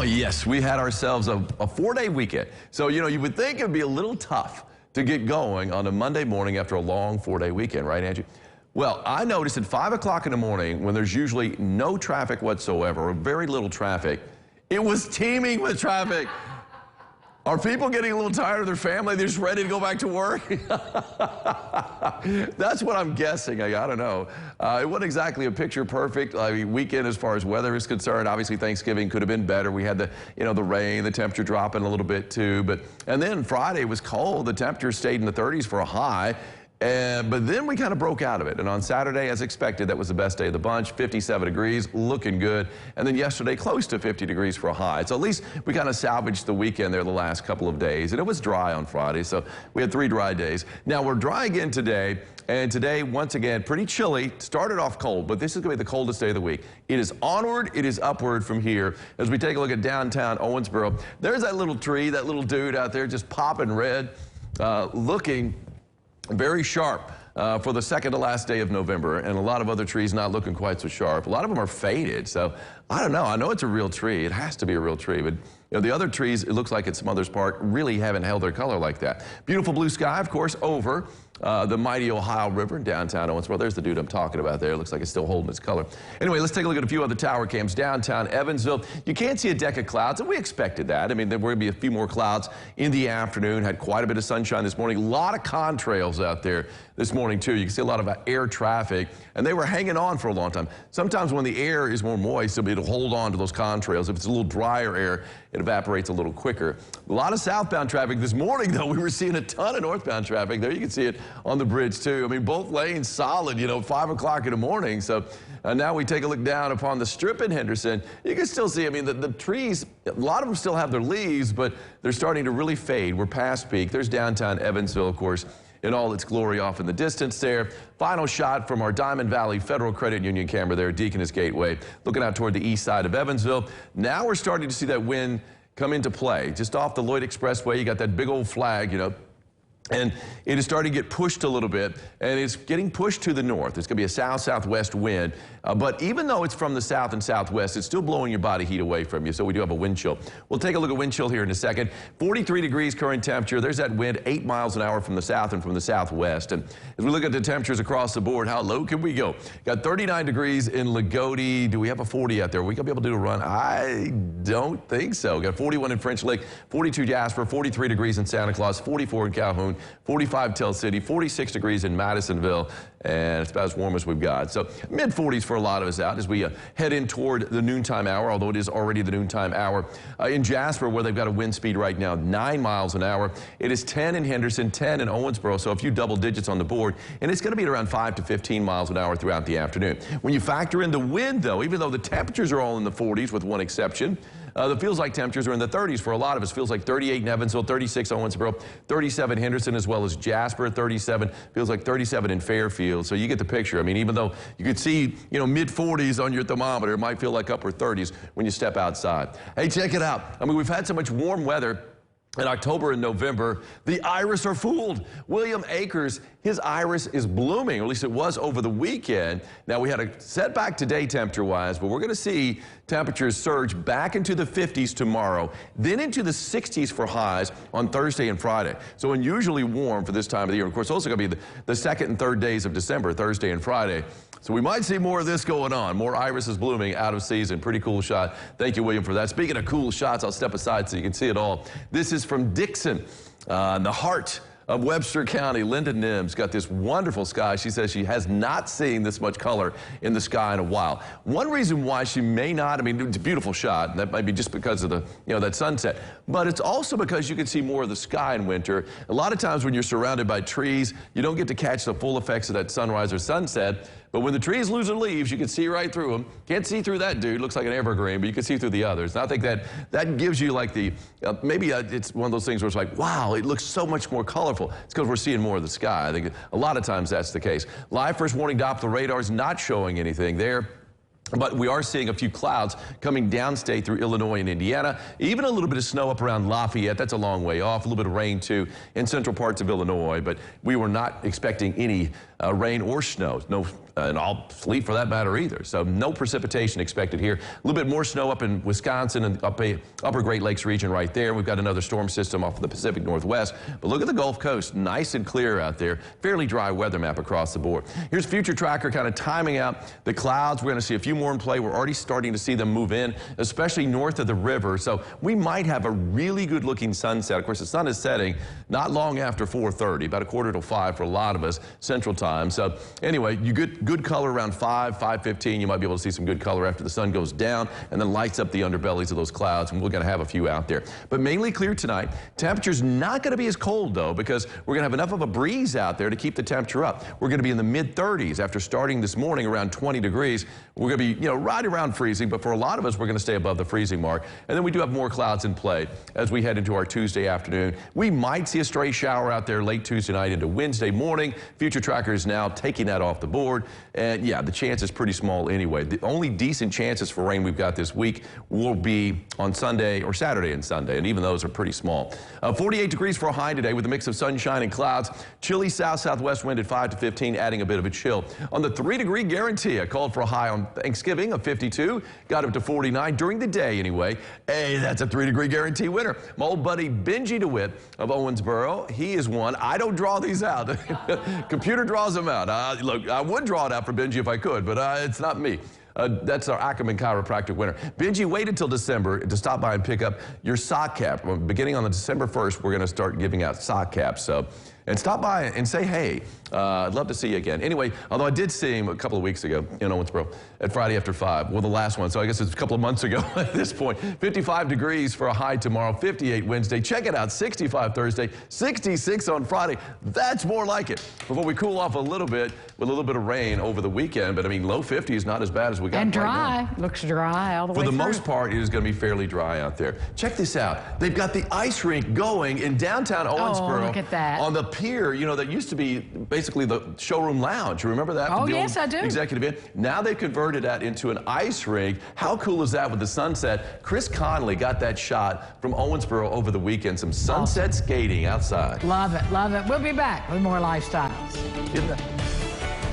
Oh, yes, we had ourselves a 4-day weekend. So, you would think it would be a little tough to get going on a Monday morning after a long 4-day weekend, right, Angie? Well, I noticed at 5 o'clock in the morning, when there's usually no traffic whatsoever, or very little traffic, it was teeming with traffic. Are people getting a little tired of their family? They're just ready to go back to work? That's what I'm guessing. I don't know. It wasn't exactly a picture perfect weekend as far as weather is concerned. Obviously, Thanksgiving could have been better. We had the rain, the temperature dropping a little bit too. And then Friday was cold. The temperature stayed in the 30s for a high. But then we kind of broke out of it. And on Saturday, as expected, that was the best day of the bunch. 57 degrees, looking good. And then yesterday, close to 50 degrees for a high. So at least we kind of salvaged the weekend there the last couple of days. And it was dry on Friday, so we had 3 dry days. Now, we're dry again today. And today, once again, pretty chilly. Started off cold, but this is going to be the coldest day of the week. It is onward, it is upward from here. As we take a look at downtown Owensboro, there's that little tree, that little dude out there just popping red, looking very sharp for the second to last day of November, and a lot of other trees not looking quite so sharp. A lot of them are faded, so I don't know. I know it's a real tree. It has to be a real tree, but the other trees, it looks like at some others park, really haven't held their color like that. Beautiful blue sky, of course, over the mighty Ohio River in downtown Owensboro. There's the dude I'm talking about there. It looks like it's still holding its color. Anyway, let's take a look at a few other tower cams. Downtown Evansville, you can't see a deck of clouds, and we expected that. I mean, there were going to be a few more clouds in the afternoon. Had quite a bit of sunshine this morning. A lot of contrails out there this morning, too. You can see a lot of air traffic, and they were hanging on for a long time. Sometimes when the air is more moist, it'll hold on to those contrails. If it's a little drier air, it evaporates a little quicker. A lot of southbound traffic this morning, though. We were seeing a ton of northbound traffic. There you can see it on the bridge, too. I mean, both lanes solid, 5 o'clock in the morning. So now we take a look down upon the strip in Henderson. You can still see, I mean, the trees, a lot of them still have their leaves, but they're starting to really fade. We're past peak. There's downtown Evansville, of course, in all its glory off in the distance there. Final shot from our Diamond Valley Federal Credit Union camera there, Deaconess Gateway, looking out toward the east side of Evansville. Now we're starting to see that wind come into play. Just off the Lloyd Expressway, you got that big old flag, and it is starting to get pushed a little bit, and it's getting pushed to the north. It's going to be a south-southwest wind, but even though it's from the south and southwest, it's still blowing your body heat away from you, so we do have a wind chill. We'll take a look at wind chill here in a second. 43 degrees current temperature. There's that wind 8 miles an hour from the south and from the southwest. And as we look at the temperatures across the board, how low can we go? Got 39 degrees in Lagodi. Do we have a 40 out there? Are we going to be able to do a run? I don't think so. Got 41 in French Lake, 42 Jasper, 43 degrees in Santa Claus, 44 in Calhoun, 45 Tell City, 46 degrees in Madisonville, and it's about as warm as we've got. So mid-40s for a lot of us out as we head in toward the noontime hour, although it is already the noontime hour. In Jasper, where they've got a wind speed right now, 9 miles an hour. It is 10 in Henderson, 10 in Owensboro, so a few double digits on the board, and it's going to be at around 5 to 15 miles an hour throughout the afternoon. When you factor in the wind, though, even though the temperatures are all in the 40s with one exception, the feels like temperatures are in the 30s for a lot of us. Feels like 38 in Evansville, 36 Owensboro, 37 Henderson, as well as Jasper, 37. Feels like 37 in Fairfield. So you get the picture. I mean, even though you could see, mid-40s on your thermometer, it might feel like upper 30s when you step outside. Hey, check it out. I mean, we've had so much warm weather. In October and November, the iris are fooled. William Akers, his iris is blooming, or at least it was over the weekend. Now, we had a setback today temperature-wise, but we're going to see temperatures surge back into the 50s tomorrow, then into the 60s for highs on Thursday and Friday. So unusually warm for this time of the year. Of course, also going to be the second and third days of December, Thursday and Friday. So we might see more of this going on. More irises blooming out of season. Pretty cool shot. Thank you, William, for that. Speaking of cool shots, I'll step aside so you can see it all. This is from DIXON, the heart of Webster County. Linda NIMS got this wonderful sky. She says she has not seen this much color in the sky in a while. One reason why she may not, I mean, it's a beautiful shot. That might be just because of the, that sunset. But it's also because you can see more of the sky in winter. A lot of times when you're surrounded by trees, you don't get to catch the full effects of that sunrise or sunset. But when the trees lose their leaves, you can see right through them. Can't see through that dude. Looks like an evergreen, but you can see through the others. And I think that gives you like the, maybe it's one of those things where it's like, wow, it looks so much more colorful. It's because we're seeing more of the sky. I think a lot of times that's the case. Live first warning Doppler radar is not showing anything there. But we are seeing a few clouds coming downstate through Illinois and Indiana. Even a little bit of snow up around Lafayette. That's a long way off. A little bit of rain, too, in central parts of Illinois. But we were not expecting any rain or snow. No, and all sleet for that matter either. So no precipitation expected here. A little bit more snow up in Wisconsin and upper Great Lakes region right there. We've got another storm system off of the Pacific Northwest. But look at the Gulf Coast, nice and clear out there. Fairly dry weather map across the board. Here's Future Tracker kind of timing out the clouds. We're going to see a few more in play. We're already starting to see them move in, especially north of the river. So we might have a really good looking sunset. Of course, the sun is setting not long after 4:30, about 4:45 for a lot of us Central Time. So anyway, you get good color around 5:15. You might be able to see some good color after the sun goes down and then lights up the underbellies of those clouds, and we're going to have a few out there. But mainly clear tonight. Temperature's not going to be as cold, though, because we're going to have enough of a breeze out there to keep the temperature up. We're going to be in the mid-30s after starting this morning around 20 degrees. We're going to be, right around freezing, but for a lot of us, we're going to stay above the freezing mark. And then we do have more clouds in play as we head into our Tuesday afternoon. We might see a stray shower out there late Tuesday night into Wednesday morning. Future Tracker is now taking that off the board. And yeah, the chance is pretty small anyway. The only decent chances for rain we've got this week will be on Sunday or Saturday and Sunday, and even those are pretty small. 48 degrees for a high today with a mix of sunshine and clouds. Chilly south-southwest wind at 5 to 15, adding a bit of a chill. On the 3-degree guarantee, I called for a high on Thanksgiving of 52, got up to 49 during the day anyway. Hey, that's a 3-degree guarantee winner. My old buddy Benji DeWitt of Owensboro, he is one. I don't draw these out. Computer draws them out. Look, I would draw it out for Benji if I could, but it's not me. That's our Ackerman Chiropractic winner. Benji, wait until December to stop by and pick up your sock cap. Beginning on the December 1st, we're going to start giving out sock caps. So, and stop by and say hey. I'd love to see you again. Anyway, although I did see him a couple of weeks ago in Owensboro at Friday After 5. Well, the last one, so I guess it's a couple of months ago at this point. 55 degrees for a high tomorrow, 58 Wednesday. Check it out, 65 Thursday, 66 on Friday. That's more like it. Before we cool off a little bit with a little bit of rain over the weekend, but I mean, low 50s, not as bad as we got and right dry. Looks dry all the way through. For the through. most part, it is going to be fairly dry out there. Check this out. They've got the ice rink going in downtown Owensboro. Oh, look at that. On the pier, that used to be basically the showroom lounge. You remember that? Oh, the yes, I do. Executive Inn. Now they've converted that into an ice rink. How cool is that with the sunset? Chris Conley got that shot from Owensboro over the weekend. Some sunset skating outside. Love it, love it. We'll be back with more lifestyles. Isn't that